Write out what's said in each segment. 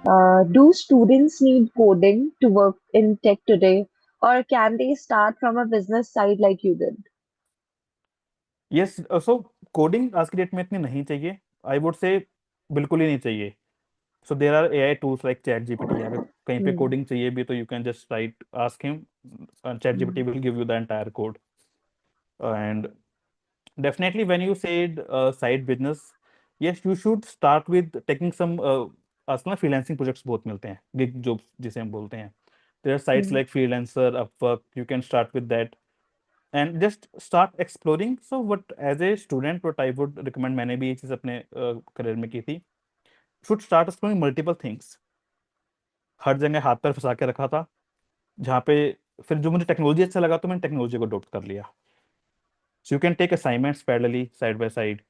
Do students need coding to work in tech today, or can they start from a business side like you did? Yes, so coding आज की date में इतनी नहीं चाहिए, I would say बिल्कुल ही नहीं चाहिए। So there are AI tools like ChatGPT, अगर कहीं पे Hmm. कोडिंग चाहिए भी तो you can just write ask him, ChatGPT Hmm. Will give you the entire code. And definitely when you said side business, yes you should start with taking some आजकल ना freelancing projects बहुत मिलते हैं, gig jobs जिसे हम बोलते हैं। There are sites Hmm. Like Freelancer, Upwork, you can start with that and just start exploring. So what as a student what I would recommend, मैंने भी ये चीज़ अपने करियर में की थी, should start exploring multiple things. हर जगह हाथ पैर फंसा के रखा था, जहाँ पे फिर जो मुझे टेक्नोलॉजी अच्छा लगा तो मैंने टेक्नोलॉजी को अडॉप्ट कर लिया। So you can take assignments parallelly side by side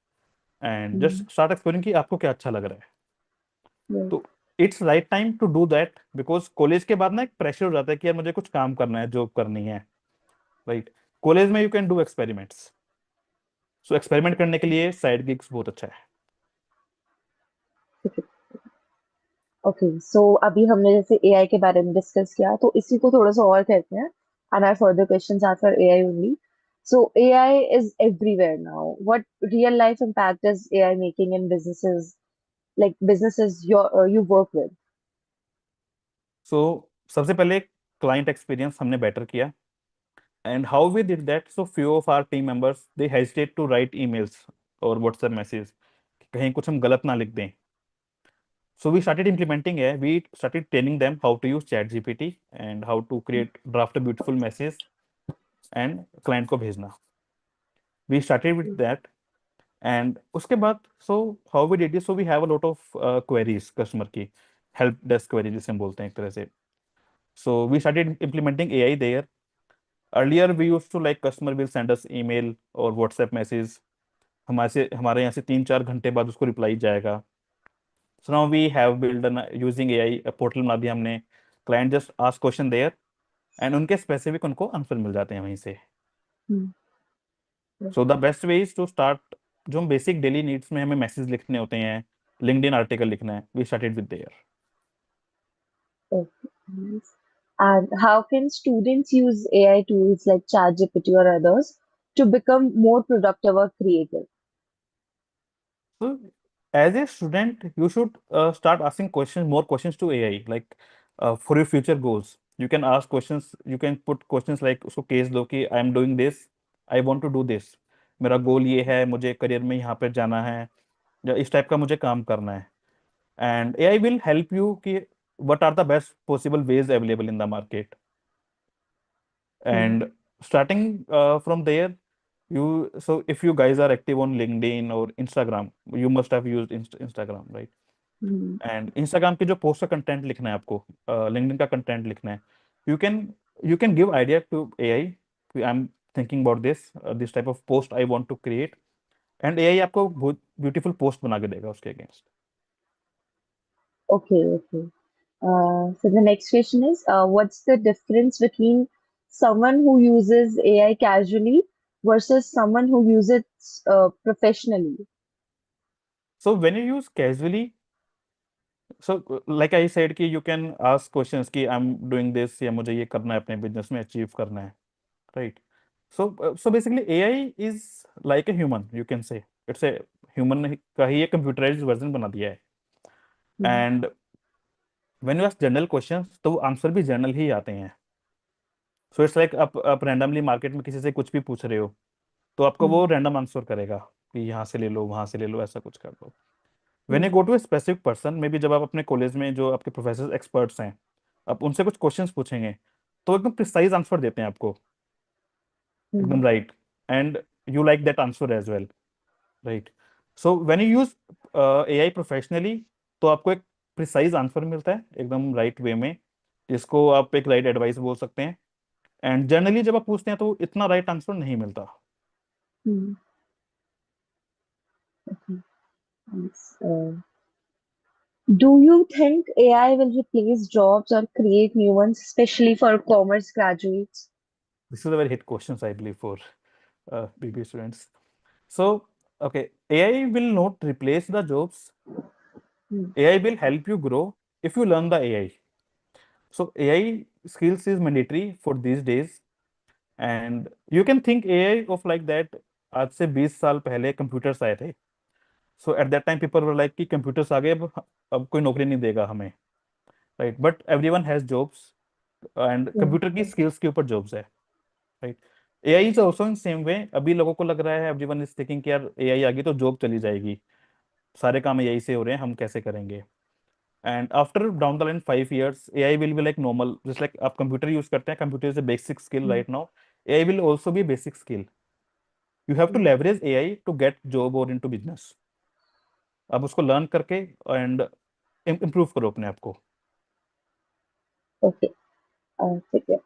and Hmm. Just start exploring कि आपको क्या अच्छा लग रहा है। Right. तो it's right time to do that, because college के बाद ना एक प्रेशर हो जाता है कि यार मुझे कुछ काम करना है, जॉब करनी है, राइट। कॉलेज में you can do experiments, so experiment करने के लिए साइड गिग्स बहुत अच्छा है। ओके, सो अभी हमने जैसे एआई के बारे में डिस्कस किया, तो इसी को थोड़ा सा और करते हैं। And I further questions are for AI only. So AI is everywhere now, what real life impact is AI making in businesses, like businesses you work with? सो सबसे पहले क्लाइंट एक्सपीरियंस हमने बेटर किया, and how we did that, so few of our team members they hesitate to write emails और WhatsApp message, कहीं कुछ हम गलत ना लिख दें। So we started implementing AI. We started training them how to use ChatGPT and how to create draft a beautiful message and client को भेजना. We started with that, and उसके बाद so how we did this, so we have a lot of queries customer की, help desk queries जिसे हम बोलते हैं एक तरह से. So we started implementing AI there. Earlier we used to like customer will send us email और WhatsApp message, हमारे यहाँ से 3-4 घंटे बाद उसको रिप्लाई जाएगा। So now we have built an using AI portal बना दिया हमने, client just ask question there and उनके स्पेसिफिक उनको आंसर मिल जाते हैं वहीं से। Hmm. So the best way is to start, जो हम बेसिक डेली नीड्स में हमें मैसेज लिखने होते हैं, लिंक्डइन आर्टिकल लिखना है, we started with there. Okay, nice. And how can students use AI tools like ChatGPT or others to become more productive or creative? So as a student you should start asking questions, more questions to AI, like for your future goals you can ask questions, you can put questions like उसको case दो कि I am doing this, I want to do this, मेरा goal ये है, मुझे career में यहाँ पर जाना है, या इस टाइप का मुझे काम करना है। And AI will help you कि what are the best possible ways available in the market, Hmm. and starting from there, you so if you guys are active on LinkedIn or Instagram, you must have used Instagram, right? Hmm. And Instagram के जो post का content लिखना है आपको, LinkedIn का content लिखना है, you can you can give idea to AI, I am thinking about this type of post I want to create, and AI आपको बहुत ब्यूटीफुल पोस्ट बना के देगा उसके against. Okay, okay. So the next question is, what's the difference between someone who uses AI casually versus someone who uses professionally? So when you use casually, so like I said कि you can ask questions कि I am doing this, या मुझे ये करना है अपने business में achieve करना है, right. So basically AI is like a human, you can say it's a human का ही एक कंप्यूटराइज्ड वर्जन बना दिया है। Hmm. And when you ask general questions तो वो आंसर भी जनरल ही आते हैं। सो इट्स लाइक आप रैंडमली मार्केट में किसी से कुछ भी पूछ रहे हो तो आपको वो Hmm. रैंडम आंसर करेगा कि यहाँ से ले लो, वहां से ले लो, ऐसा कुछ कर लो। When Hmm. You go to a specific person, maybe जब आप अपने कॉलेज में जो आपके प्रोफेसर एक्सपर्ट्स हैं, आप उनसे कुछ क्वेश्चंस पूछेंगे तो एकदम प्रिसाइज आंसर देते हैं आपको, Hmm. एकदम right, and you like that answer as well, right. So when you use AI professionally तो आपको एक प्रिसाइज आंसर मिलता है एकदम राइट वे में, जिसको आप एक राइट एडवाइस बोल सकते हैं। एंड जनरली जब आप पूछते हैं तो इतना राइट आंसर नहीं मिलता। Hmm. Okay. Nice. Do you think AI will replace jobs or create new ones, especially for commerce graduates? This is a very hit questions, I believe, for BBA students. So, okay, AI will not replace the jobs. Hmm. AI will help you grow. if you learn the AI. So AI skills is mandatory for these days, and you can think AI of like that. आज से 20 साल पहले computers आए थे. So at that time people were like कि computers आ गए, अब कोई नौकरी नहीं देगा हमें, right? But everyone has jobs, and Mm, computer की स्किल्स के ऊपर जॉब्स है, right? AI is also in same way. अभी लोगों को लग रहा है, everyone is thinking कि यार AI आ गई तो जॉब चली जाएगी, सारे काम AI से हो रहे हैं, हम कैसे करेंगे. And after down the line 5 years, AI will be like normal. Just like आप कंप्यूटर यूज करते हैं, computer is a basic skill mm, right now. AI will also be a basic skill. You have to mm. leverage AI to get job or into business. आप उसको learn करके and improve करो अपने आप को. Okay. ठीक है.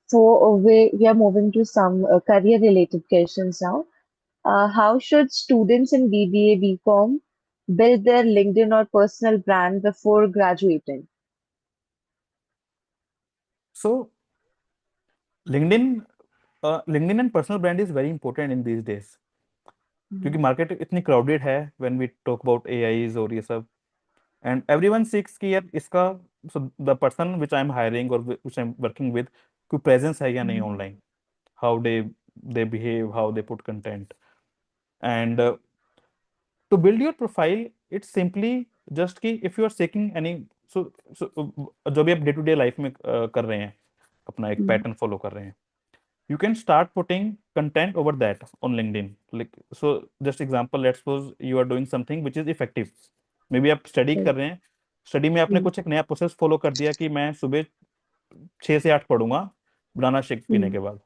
So we are moving to some career related questions now. How should students in BBA, BCom build their LinkedIn or personal brand before graduating? So LinkedIn, LinkedIn and personal brand is very important in these days, क्योंकि Mm, market इतनी crowded है when we talk about AIs और ये सब. And everyone seeks कि यार इसका, so the person which I am hiring और which I am working with, कोई प्रेजेंस है या नहीं mm, online, how they behave, how they put content. And to build your profile, it's simply just कि if you are seeking any, so जो भी आप day to day life में कर रहे हैं, अपना एक mm, पैटर्न फॉलो कर रहे हैं, you can start putting content over that on LinkedIn. Like, so just example, let's suppose you are doing something which is effective. Maybe आप स्टडी right. कर रहे हैं, स्टडी में आपने Mm, कुछ एक नया प्रोसेस फॉलो कर दिया कि मैं सुबह 6 से 8 पढ़ूंगा बनाना शेक पीने mm, के बाद,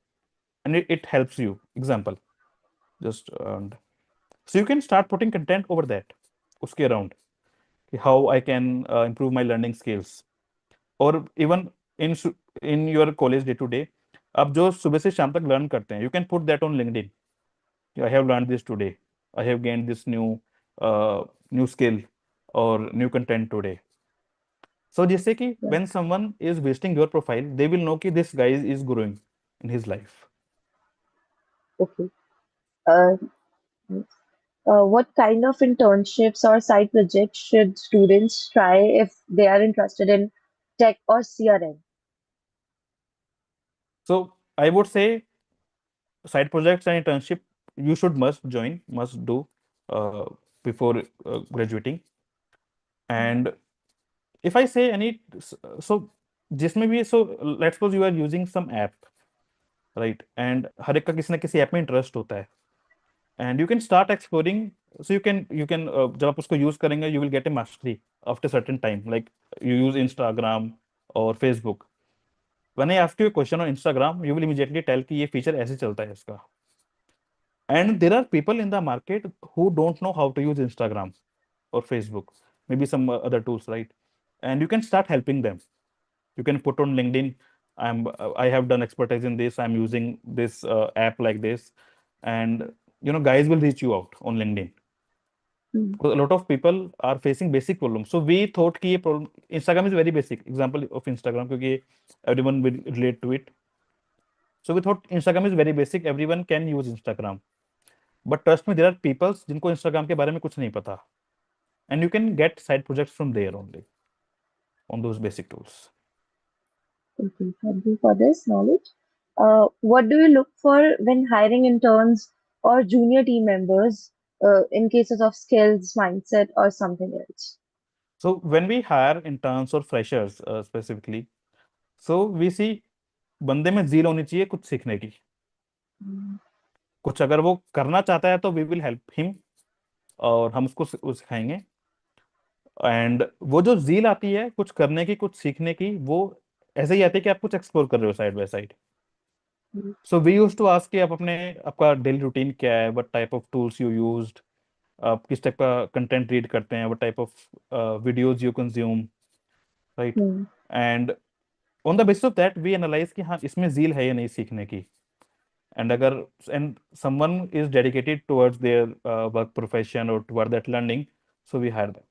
and it helps you, example just. So you can start putting content over that, उसके अराउंड, कि how I can improve my learning skills. और even in in your college day to day, आप जो सुबह से शाम तक लर्न करते हैं, you can put that on LinkedIn. I have learned this today. I have gained this new skill or new content today. So जिससे कि yeah. when someone is visiting your profile, they will know कि this guy is growing in his life. Okay. Uh, what kind of internships or side projects should students try if they are interested in tech or CRM? So I would say side projects and internship you should must do uh, before graduating. And if I say any, so जिसमें भी, so let's suppose you are using some app, right? And हर एक का किसी ना किसी app में interest होता है, and you can start exploring. So you can जब आप उसको यूज करेंगे, you will get a mastery after certain time. Like you use Instagram or Facebook. When I ask you a question on Instagram, you will immediately tell कि ये feature ऐसे चलता है इसका. And there are people in the market who don't know how to use Instagram or Facebook, maybe some other tools, right? And you can start helping them. You can put on LinkedIn, I have done expertise in this, I'm using this app like this, and guys will reach you out on LinkedIn. Mm, Because a lot of people are facing basic problems. So we thought कि ये problem, Instagram is very basic example of Instagram, क्योंकि everyone will relate to it. So we thought Instagram is very basic, everyone can use Instagram. But trust me, there are people जिनको Instagram के बारे में कुछ नहीं पता, and you can get side projects from there only on those basic tools. okay, thank you for this knowledge. What do you look for when hiring interns or junior team members in cases of skills, mindset, or something else? So when we hire interns or freshers specifically, so we see बंदे में जील होनी चाहिए कुछ सीखने की. Mm, कुछ अगर वो करना चाहता है तो वी विल हेल्प हिम, और हम उसको सिखाएंगे. एंड वो जो जील आती है कुछ करने की, कुछ सीखने की, वो ऐसे ही आती है कि आप कुछ एक्सप्लोर कर रहे हो side by side. mm, so we use to ask कि आप आपका डेली रूटीन क्या है, what type of tools you used, आप किस टाइप का कंटेंट रीड करते हैं, what type of videos you consume, right. mm, and on the basis of that we analyse कि हाँ इसमें जील है या नहीं सीखने की. एंड अगर and someone is dedicated towards their work profession और toward that learning, so we hire them.